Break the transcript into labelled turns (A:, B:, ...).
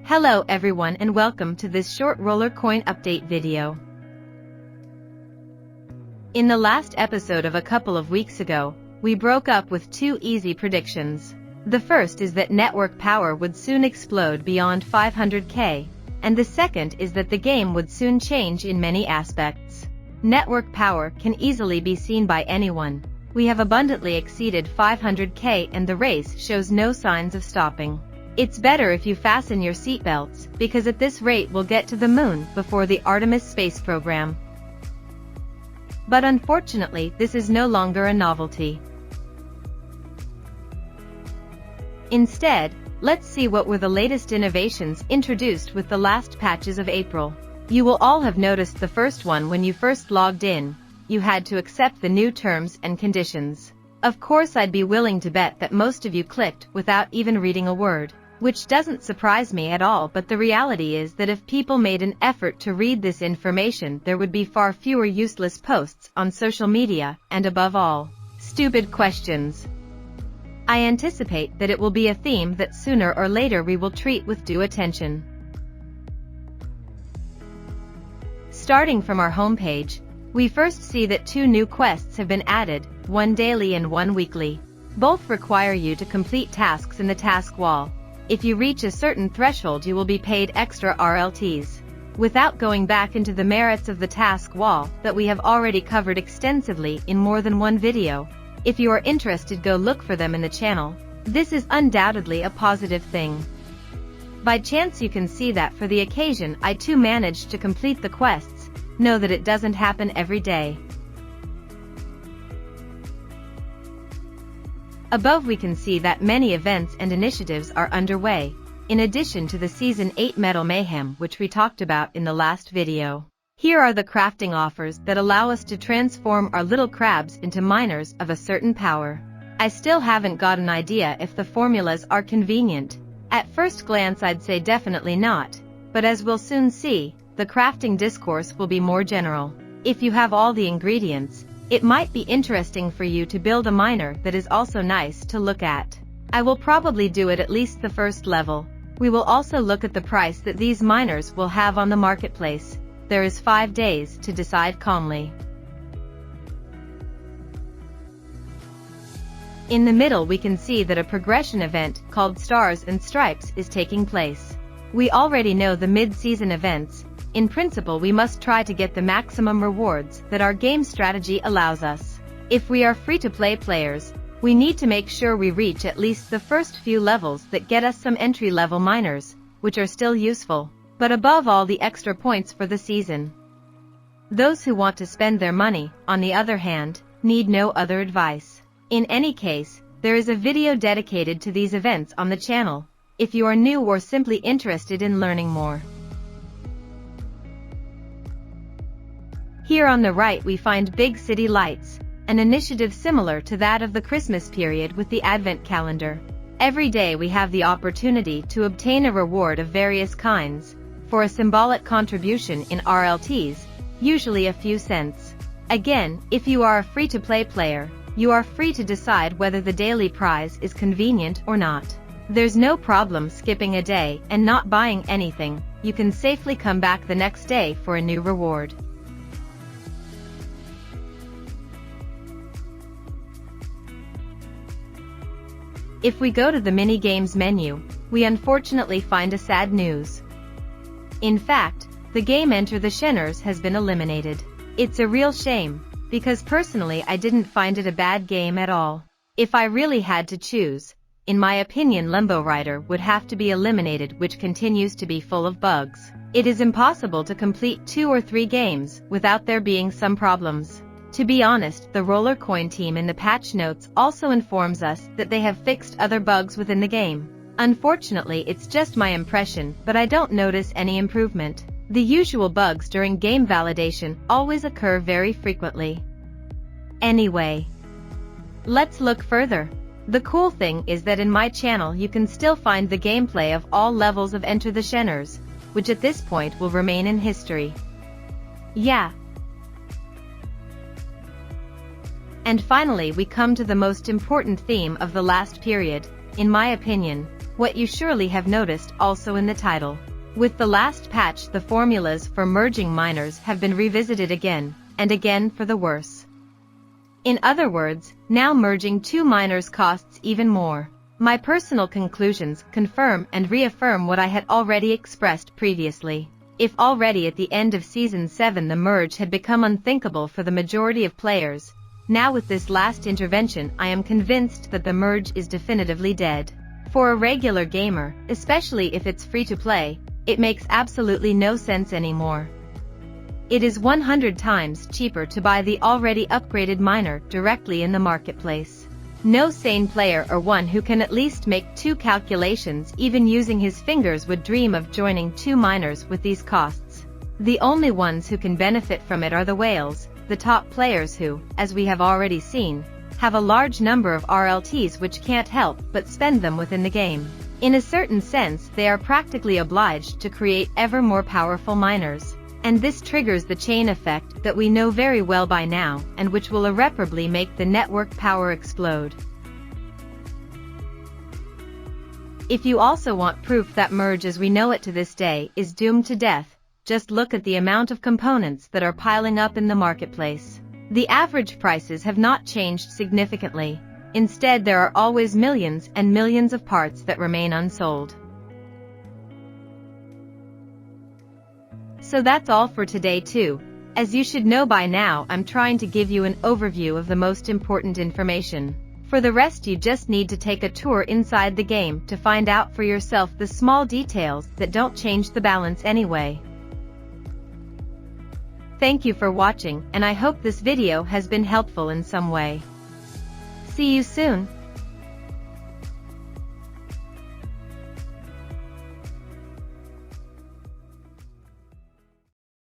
A: Hello everyone and welcome to this short Rollercoin update video. In the last episode of a couple of weeks ago, we broke up with two easy predictions. The first is that network power would soon explode beyond 500k, and the second is that the game would soon change in many aspects. Network power can easily be seen by anyone. We have abundantly exceeded 500k and the race shows no signs of stopping. It's better if you fasten your seatbelts, because at this rate we'll get to the moon before the Artemis space program. But unfortunately, this is no longer a novelty. Instead, let's see what were the latest innovations introduced with the last patches of April. You will all have noticed the first one when you first logged in. You had to accept the new terms and conditions. Of course, I'd be willing to bet that most of you clicked without even reading a word. Which doesn't surprise me at all, but the reality is that if people made an effort to read this information, there would be far fewer useless posts on social media, and above all, stupid questions. I anticipate that it will be a theme that sooner or later we will treat with due attention. Starting from our homepage, we first see that two new quests have been added, one daily and one weekly. Both require you to complete tasks in the task wall. If you reach a certain threshold, you will be paid extra RLTs. Without going back into the merits of the task wall that we have already covered extensively in more than one video, if you are interested, go look for them in the channel. This is undoubtedly a positive thing. By chance you can see that for the occasion I too managed to complete the quests. Know that it doesn't happen every day. Above we can see that many events and initiatives are underway, in addition to the Season 8 Metal Mayhem which we talked about in the last video. Here are the crafting offers that allow us to transform our little crabs into miners of a certain power. I still haven't got an idea if the formulas are convenient. At first glance I'd say definitely not, but as we'll soon see, the crafting discourse will be more general. If you have all the ingredients, it might be interesting for you to build a miner that is also nice to look at. I will probably do it at least the first level. We will also look at the price that these miners will have on the marketplace. There is 5 days to decide calmly. In the middle we can see that a progression event called Stars and Stripes is taking place. We already know the mid-season events. In principle, we must try to get the maximum rewards that our game strategy allows us. If we are free-to-play players, we need to make sure we reach at least the first few levels that get us some entry-level miners, which are still useful, but above all the extra points for the season. Those who want to spend their money, on the other hand, need no other advice. In any case, there is a video dedicated to these events on the channel, if you are new or simply interested in learning more. Here on the right we find Big City Lights, an initiative similar to that of the Christmas period with the Advent calendar. Every day we have the opportunity to obtain a reward of various kinds, for a symbolic contribution in RLTs, usually a few cents. Again, if you are a free-to-play player, you are free to decide whether the daily prize is convenient or not. There's no problem skipping a day and not buying anything. You can safely come back the next day for a new reward. If we go to the mini-games menu, we unfortunately find a sad news. In fact, the game Enter the Sheners has been eliminated. It's a real shame, because personally I didn't find it a bad game at all. If I really had to choose, in my opinion Limbo Rider would have to be eliminated, which continues to be full of bugs. It is impossible to complete 2 or 3 games without there being some problems. To be honest, the Rollercoin team in the patch notes also informs us that they have fixed other bugs within the game. Unfortunately, it's just my impression, but I don't notice any improvement. The usual bugs during game validation always occur very frequently. Anyway, let's look further. The cool thing is that in my channel you can still find the gameplay of all levels of Enter the Sheners, which at this point will remain in history. Yeah. And finally we come to the most important theme of the last period, in my opinion, what you surely have noticed also in the title. With the last patch, the formulas for merging miners have been revisited again, and again for the worse. In other words, now merging two miners costs even more. My personal conclusions confirm and reaffirm what I had already expressed previously. If already at the end of Season 7 the merge had become unthinkable for the majority of players, now with this last intervention I am convinced that the merge is definitively dead. For a regular gamer, especially if it's free to play, it makes absolutely no sense anymore. It is 100 times cheaper to buy the already upgraded miner directly in the marketplace. No sane player or one who can at least make two calculations even using his fingers would dream of joining two miners with these costs. The only ones who can benefit from it are the whales, the top players who, as we have already seen, have a large number of RLTs which can't help but spend them within the game. In a certain sense, they are practically obliged to create ever more powerful miners. And this triggers the chain effect that we know very well by now, and which will irreparably make the network power explode. If you also want proof that merge as we know it to this day is doomed to death, just look at the amount of components that are piling up in the marketplace. The average prices have not changed significantly. Instead, there are always millions and millions of parts that remain unsold. So that's all for today too. As you should know by now, I'm trying to give you an overview of the most important information. For the rest, you just need to take a tour inside the game to find out for yourself the small details that don't change the balance anyway. Thank you for watching, and I hope this video has been helpful in some way. See you soon.